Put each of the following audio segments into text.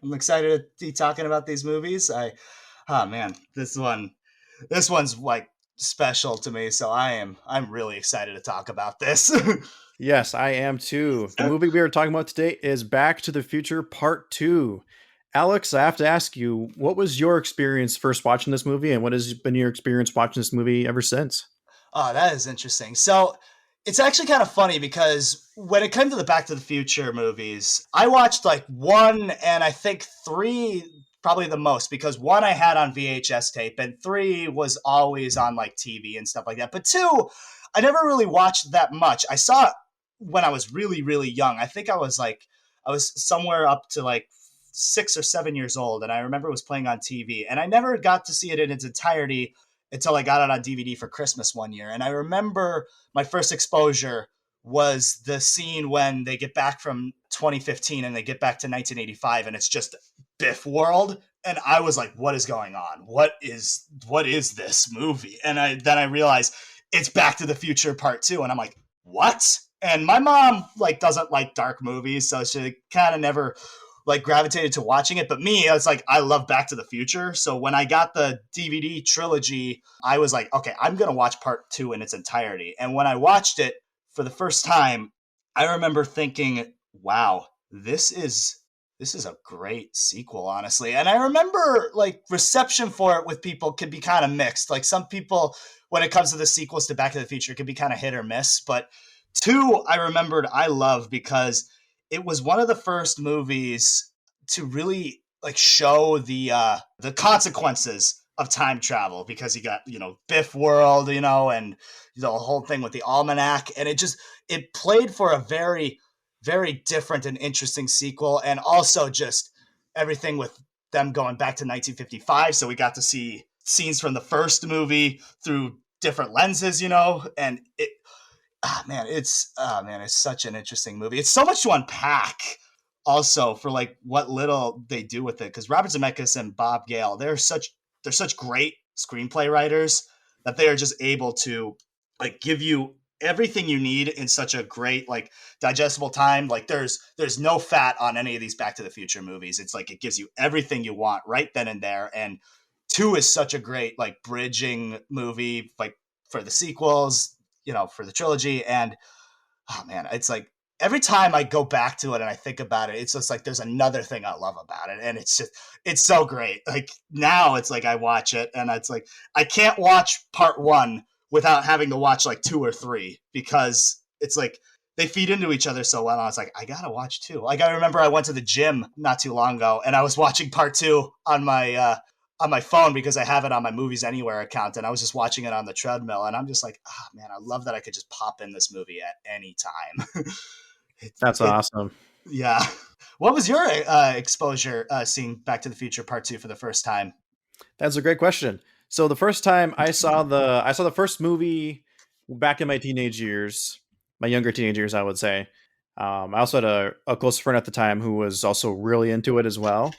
I'm excited to be talking about these movies. Oh man, this one's like special to me. So I'm really excited to talk about this. Yes, I am too. The movie we are talking about today is Back to the Future Part 2. Alex, I have to ask you, what was your experience first watching this movie, and what has been your experience watching this movie ever since? Oh, that is interesting. So it's actually kind of funny because when it came to the Back to the Future movies, I watched like one and I think three probably the most because one I had on VHS tape and three was always on like TV and stuff like that. But two, I never really watched that much. I saw it when I was really, really young. I think I was somewhere up to like 6 or 7 years old. And I remember it was playing on TV and I never got to see it in its entirety until I got it on DVD for Christmas one year. And I remember my first exposure was the scene when they get back from 2015 and they get back to 1985 and it's just Biff world. And I was like, what is going on? What is this movie? And I realized it's Back to the Future Part 2. And I'm like, what? And my mom like doesn't like dark movies, so she kind of never like gravitated to watching it. But me, I was like, I love Back to the Future. So when I got the DVD trilogy, I was like, okay, I'm going to watch part two in its entirety. And when I watched it for the first time, I remember thinking, wow, this is a great sequel, honestly. And I remember like reception for it with people could be kind of mixed. Like some people, when it comes to the sequels to Back to the Future, it could be kind of hit or miss. But two, I remembered I love because it was one of the first movies to really like show the consequences of time travel because you got Biff World, and the whole thing with the almanac, and it played for a very very different and interesting sequel, and also just everything with them going back to 1955. So we got to see scenes from the first movie through different lenses, and it's such an interesting movie. It's so much to unpack also for like what little they do with it because Robert Zemeckis and Bob Gale, they're such great screenplay writers that they are just able to like give you everything you need in such a great like digestible time. Like there's no fat on any of these Back to the Future movies. It's like it gives you everything you want right then and there. And two is such a great like bridging movie like for the sequels, for the trilogy. And oh man, it's like every time I go back to it and I think about it, it's just like there's another thing I love about it, and it's so great. Like now, it's like I watch it and it's like I can't watch part one without having to watch like two or three because it's like they feed into each other so well. And I was like, I gotta watch two. Like I remember I went to the gym not too long ago and I was watching part two on my phone because I have it on my Movies Anywhere account, and I was just watching it on the treadmill, and I'm just like, oh man, I love that I could just pop in this movie at any time. it, That's it, awesome. yeah. What was your exposure seeing Back to the Future Part Two for the first time? That's a great question. So the first time I saw the first movie back in my teenage years, my younger teenage years, I would say. I also had a close friend at the time who was also really into it as well.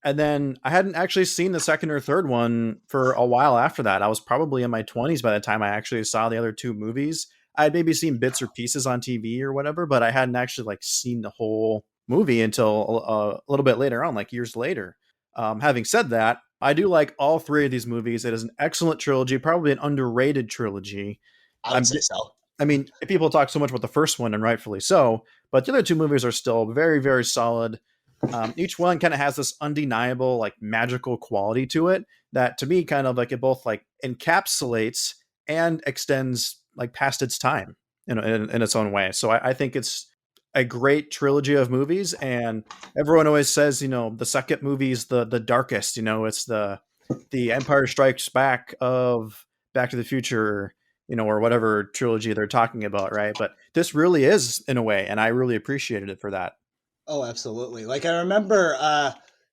And then I hadn't actually seen the second or third one for a while after that. I was probably in my 20s by the time I actually saw the other two movies. I had maybe seen bits or pieces on TV or whatever, but I hadn't actually like seen the whole movie until a little bit later on, like years later. Having said that, I do like all three of these movies. It is an excellent trilogy, probably an underrated trilogy. I would I'm, say so. I mean, people talk so much about the first one, and rightfully so, but the other two movies are still very, very solid. Each one kind of has this undeniable, like magical quality to it that, to me, kind of like it both like encapsulates and extends like past its time in its own way. So I think it's a great trilogy of movies, and everyone always says, the second movie is the darkest. It's the Empire Strikes Back of Back to the Future, or whatever trilogy they're talking about, right? But this really is in a way, and I really appreciated it for that. Oh, absolutely. Like I remember,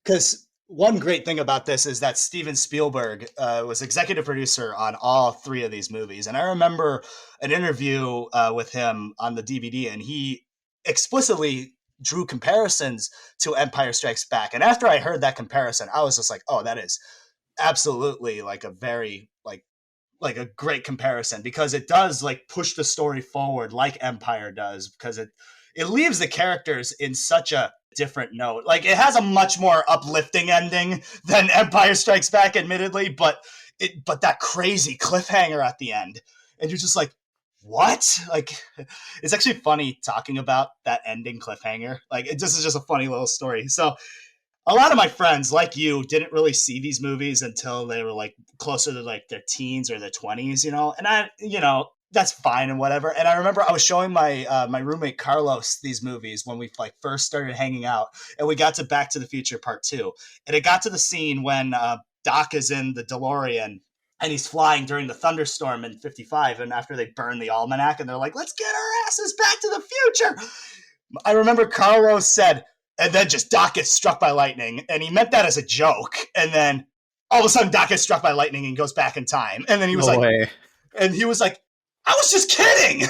because one great thing about this is that Steven Spielberg was executive producer on all three of these movies, and I remember an interview with him on the DVD, and he explicitly drew comparisons to Empire Strikes Back. And after I heard that comparison, I was just like, oh, that is absolutely like a very like a great comparison because it does like push the story forward like Empire does because it leaves the characters in such a different note. Like, it has a much more uplifting ending than Empire Strikes Back, admittedly, but that crazy cliffhanger at the end, and you're just like, what? Like, it's actually funny talking about that ending cliffhanger. Like, this is just a funny little story. So a lot of my friends, like you, didn't really see these movies until they were like closer to like their teens or their 20s, and that's fine and whatever. And I remember I was showing my roommate Carlos these movies when we like first started hanging out, and we got to Back to the Future Part 2, and it got to the scene when Doc is in the DeLorean and he's flying during the thunderstorm in 55, and after they burn the almanac and they're like, let's get our asses back to the future. I remember Carlos said, and then just Doc gets struck by lightning, and he meant that as a joke, and then all of a sudden Doc gets struck by lightning and goes back in time, and then he was No like, way. and he was like, I was just kidding.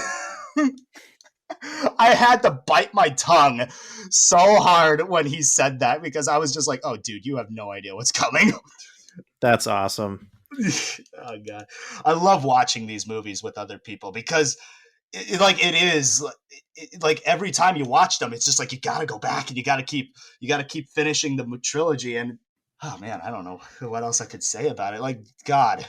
I had to bite my tongue so hard when he said that, because I was just like, oh, dude, you have no idea what's coming. That's awesome. Oh god, I love watching these movies with other people, because it is like every time you watch them, it's just like you got to go back and you got to keep finishing the trilogy. And oh man, I don't know what else I could say about it. Like, God,